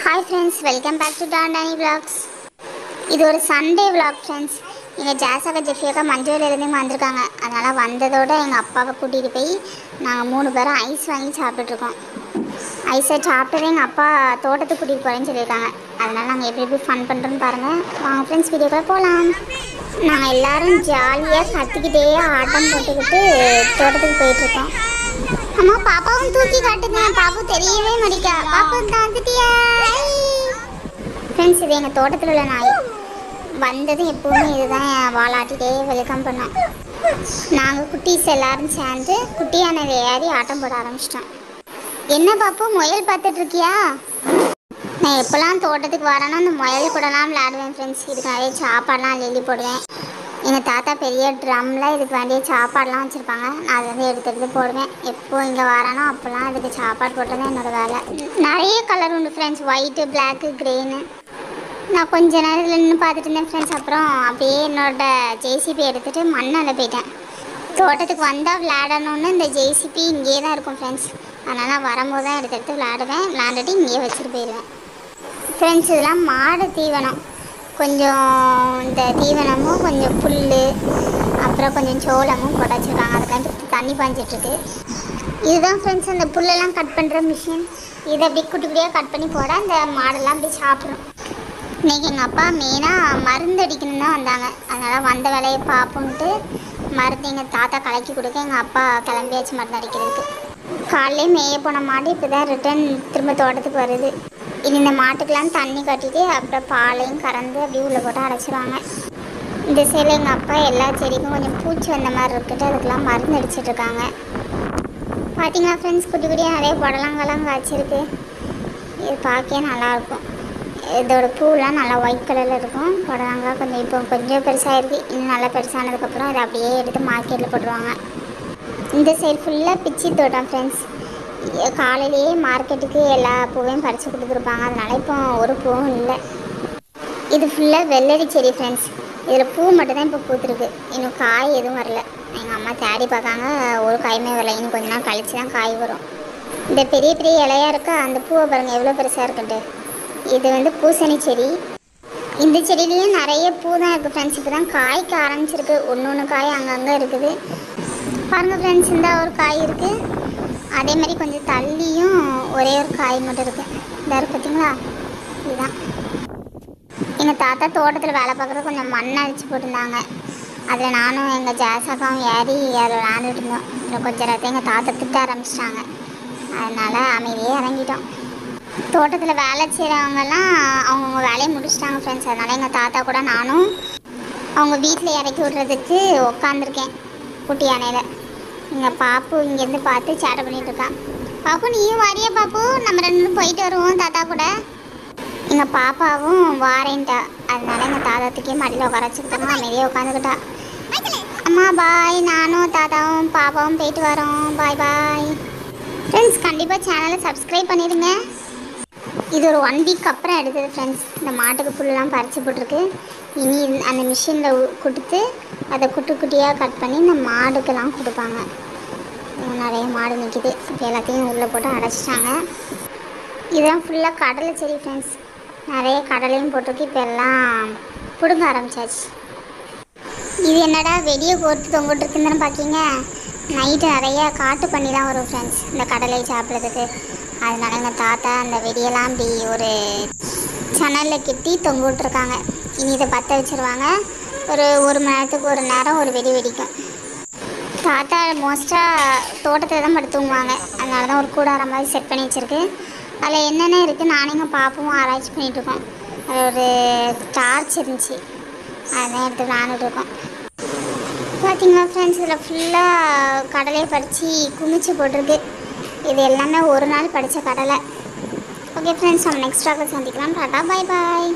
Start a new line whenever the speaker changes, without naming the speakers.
Hi friends, welcome back to Dandani Vlogs. இது ஒரு Sunday vlog friends. எங்கள் ஜாஸாக்கா ஜெஃபியாக்கா மஞ்சள்லேருந்து வந்திருக்காங்க. அதனால் வந்ததோட எங்கள் அப்பாவை கூட்டிகிட்டு போய் நாங்கள் 3 பேரும் ஐஸ் வாங்கி சாப்பிட்டுட்ருக்கோம். ஐஸை சாப்பிட்டதே எங்கள் அப்பா தோட்டத்துக்கு கூட்டிகிட்டு போகிறேன்னு சொல்லியிருக்காங்க. அதனால் நாங்கள் எப்படி ஃபன் பண்ணுறோன்னு பாருங்கள். வாங்க ஃப்ரெண்ட்ஸ், வீடியோக்குள்ளே போகலாம். நாங்கள் எல்லோரும் ஜாலியாக கத்திக்கிட்டே ஆட்டம் போட்டுக்கிட்டு தோட்டத்துக்கு போயிட்டுருக்கோம். அம்மா பாப்பாவும் தூக்கி காட்டுங்க, பாப்பு தெரியவே மாட்டேக்கா. பாப்பு வந்துட்டியா ஃப்ரெண்ட்ஸ்? இது எங்கள் தோட்டத்தில் உள்ள நாய். வந்ததும் எப்போவுமே இதுதான் வாலாட்டிகிட்டே வெல்கம் பண்ணோம். நாங்கள் குட்டீஸ் எல்லோரும் சேர்ந்து குட்டியானதை ஏறி ஆட்டம் போட ஆரம்பிச்சிட்டோம். என்ன பாப்பு முயல் பார்த்துட்ருக்கியா? நான் எப்போல்லாம் தோட்டத்துக்கு வரேன்னா அந்த முயல் கூடலாம் விளையாடுவேன் ஃப்ரெண்ட்ஸ். இதுக்கு நிறைய சாப்பாடெலாம் அள்ளி போடுவேன். எங்கள் தாத்தா பெரிய ட்ரம்மில் இதுக்கு வேண்டிய சாப்பாடெலாம் வச்சுருப்பாங்க. நான் அதை வந்து எடுத்து போடுவேன். எப்போ இங்கே வரேனோ அப்போல்லாம் அதுக்கு சாப்பாடு போட்டது என்னோடய வேலை. நிறைய கலர் உண்டு ஃப்ரெண்ட்ஸ், ஒயிட்டு, பிளாக்கு, க்ரீனு. நான் கொஞ்ச நேரத்தில் நின்று பார்த்துட்டு இருந்தேன் ஃப்ரெண்ட்ஸ். அப்புறம் அப்படியே என்னோடய ஜேசிபி எடுத்துகிட்டு மண்ணில் போயிட்டேன். தோட்டத்துக்கு வந்தால் விளையாடணுன்னு இந்த ஜேசிபி இங்கேயே தான் இருக்கும் ஃப்ரெண்ட்ஸ். அதனால் வரும்போது தான் எடுத்து விளையாடுவேன். விளையாண்டுட்டு இங்கேயே வச்சுட்டு போயிடுவேன் ஃப்ரெண்ட்ஸ். இதெல்லாம் மாடு தீவனம். கொஞ்சம் இந்த தீவனமும் கொஞ்சம் புல், அப்புறம் கொஞ்சம் சோளமும் போட்டு வச்சுருக்காங்க. அதுக்காண்டி தண்ணி பாஞ்சிட்ருக்கு. இதுதான் ஃப்ரெண்ட்ஸ் அந்த புல்லெல்லாம் கட் பண்ணுற மிஷின். இதை அப்படியே குட்டி குட்டியாக கட் பண்ணி போட அந்த மாடெல்லாம் அப்படியே சாப்பிடும். இன்றைக்கி எங்கள் அப்பா மெயினாக மருந்து அடிக்கணும்னு தான் வந்தாங்க. அதனால் வந்த வேலையை பார்ப்போன்ட்டு மருந்து எங்கள் தாத்தா கலக்கி கொடுக்க எங்கள் அப்பா கிளம்பியாச்சு மருந்து அடிக்கிறதுக்கு. காலையிலே மேய போன மாடு இப்போ தான் ரிட்டன் திரும்ப தோட்டத்துக்கு வருது. இனி இந்த மாட்டுக்கெல்லாம் தண்ணி கட்டிட்டு அப்புறம் பாலையும் கறந்து அப்படியே உள்ளே போட்டு அடைச்சிடுவாங்க. இந்த சைடில் எங்கள் அப்பா எல்லா செடிக்கும் கொஞ்சம் பூச்சி வந்த மாதிரி இருக்கிட்டு அதுக்கெல்லாம் மருந்து அடிச்சிட்ருக்காங்க. பார்த்தீங்களா ஃப்ரெண்ட்ஸ், குட்டி குட்டியாக நிறைய புடலங்கெல்லாம் காய்ச்சிருக்கு. இது பார்க்க நல்லாயிருக்கும். இதோட பூவெலாம் நல்லா ஒயிட் கலரில் இருக்கும். புடலங்காய் கொஞ்சம் இப்போ கொஞ்சம் பெருசாக இருக்குது. இன்னும் நல்லா பெருசானதுக்கப்புறம் அதை அப்படியே எடுத்து மார்க்கெட்டில் போட்டுருவாங்க. இந்த சைடு ஃபுல்லாக பிச்சி தோட்டம் ஃப்ரெண்ட்ஸ். காலையிலேயே மார்க்கெட்டுக்கு எல்லா பூவையும் பறித்து கொடுத்துருப்பாங்க. அதனால் இப்போ ஒரு பூவும் இல்லை. இது ஃபுல்லாக வெள்ளரி செடி ஃப்ரெண்ட்ஸ். இதில் பூ மட்டும்தான் இப்போ பூத்துருக்கு. இன்னும் காய் எதுவும் வரல. எங்கள் அம்மா தேடி பார்க்காங்க, ஒரு காயுமே வரல. இன்னும் கொஞ்ச நாள் கழித்து தான் காய் வரும். இந்த பெரிய பெரிய இலையாக இருக்கா அந்த பூவை பாருங்கள் எவ்வளோ பெருசாக இருக்குன்ட்டு. இது வந்து பூசணி செடி. இந்த செடியிலையும் நிறைய பூ தான் இருக்குது ஃப்ரெண்ட்ஸ். இப்போ தான் காய்க்க ஆரம்பிச்சிருக்கு. ஒன்று காய் அங்கங்கே இருக்குது பாருங்கள் ஃப்ரெண்ட்ஸ். இந்த ஒரு காய் இருக்குது. அதே மாதிரி கொஞ்சம் தள்ளியும் ஒரே ஒரு காய் மட்டும் இருக்குது. இந்த இருக்குது பார்த்தீங்களா, இதுதான். எங்கள் தாத்தா தோட்டத்தில் வேலை பார்க்குறது கொஞ்சம் மண் அடித்து போட்டிருந்தாங்க. அதில் நானும் எங்கள் ஜாஸாக்காவும் ஏறி அதில் விளையாண்டுட்டு இருந்தோம். அதில் கொஞ்சம் நேரத்தை எங்கள் தாத்தா திட்ட ஆரம்பிச்சிட்டாங்க. அதனால் அமைதியே இறங்கிட்டோம். தோட்டத்தில் வேலை செய்கிறவங்கெல்லாம் அவங்கவுங்க வேலையை முடிச்சிட்டாங்க ஃப்ரெண்ட்ஸ். அதனால் எங்கள் தாத்தா கூட நானும் அவங்க வீட்டில் இறக்கி விட்றதுக்கு உட்காந்துருக்கேன் குட்டி யானையில். எங்கள் பாப்பு இங்கேருந்து பார்த்து சேட்டை பண்ணிகிட்ருக்கான். பாப்பு நீயும் வரியா பாப்பு? நம்ம 2 பேரும் போயிட்டு வருவோம் தாத்தா கூட. எங்கள் பாப்பாவும் வாரேன்ட்டா. அதனால எங்கள் தாத்தாத்துக்கே மடியில் உட்கார வச்சுக்கிட்டோம். அமைதியாக உட்காந்துக்கிட்டா. அம்மா பாய், நானும் தாத்தாவும் பாப்பாவும் போயிட்டு வரோம். பாய் பாய் ஃப்ரெண்ட்ஸ். கண்டிப்பாக சேனலை சப்ஸ்கிரைப் பண்ணிடுங்க. இது ஒரு 1 வீக் அப்புறம் எடுத்தது ஃப்ரெண்ட்ஸ். இந்த மாட்டுக்கு புல்லெலாம் பறித்து போட்டிருக்கு. இனி அந்த மிஷினில் கொடுத்து அதை குட்டி குட்டியாக கட் பண்ணி இந்த மாடுக்கெல்லாம் கொடுப்பாங்க. நிறைய மாடு நிற்கிது. இப்போ எல்லாத்தையும் உள்ளே போட்டு அடைச்சிட்டாங்க. இதெல்லாம் ஃபுல்லாக கடலை செடி ஃப்ரெண்ட்ஸ். நிறைய கடலையும் போட்டிருக்கு. இப்போ எல்லாம் பிடுங்க ஆரம்பிச்சாச்சு. இது என்னடா வெடியை கோர்த்து தொங்கிட்டுருக்குன்னு பார்க்கிங்க. நைட்டு நிறைய காட்டு பண்ணி தான் வரும் ஃப்ரெண்ட்ஸ் இந்த கடலை சாப்பிட்றதுக்கு. அதனால எங்கள் தாத்தா அந்த வெடியெல்லாம் அப்படி ஒரு சணலில் கட்டி தொங்க விட்ருக்காங்க. இனி இதை பற்ற வச்சுருவாங்க. ஒரு மணி நேரத்துக்கு ஒரு நேரம் ஒரு வெடி வெடிக்கும். தாத்தா மோஸ்ட்டாக தோட்டத்தில் தான் படுத்து தூங்குவாங்க. அதனால தான் ஒரு கூடார மாதிரி செட் பண்ணி வச்சுருக்கு. அதில் என்னென்ன இருக்குது நானும் எங்கள் பாப்பும் ஆராய்ச்சி பண்ணிகிட்ருக்கோம். அது ஒரு டார்ச் இருந்துச்சு, அதான் எடுத்து விளாண்டுட்ருக்கோம். பார்த்தீங்களா ஃப்ரெண்ட்ஸ், இதில் ஃபுல்லாக கடலையை பறித்து குமிச்சு போட்டிருக்கு. இது எல்லாமே ஒரு நாள் படித்த கடலை. ஓகே ஃப்ரெண்ட்ஸ், நம்ம நெக்ஸ்ட் டாக்ல சந்திக்கலாம். டாடா பாய் பாய்.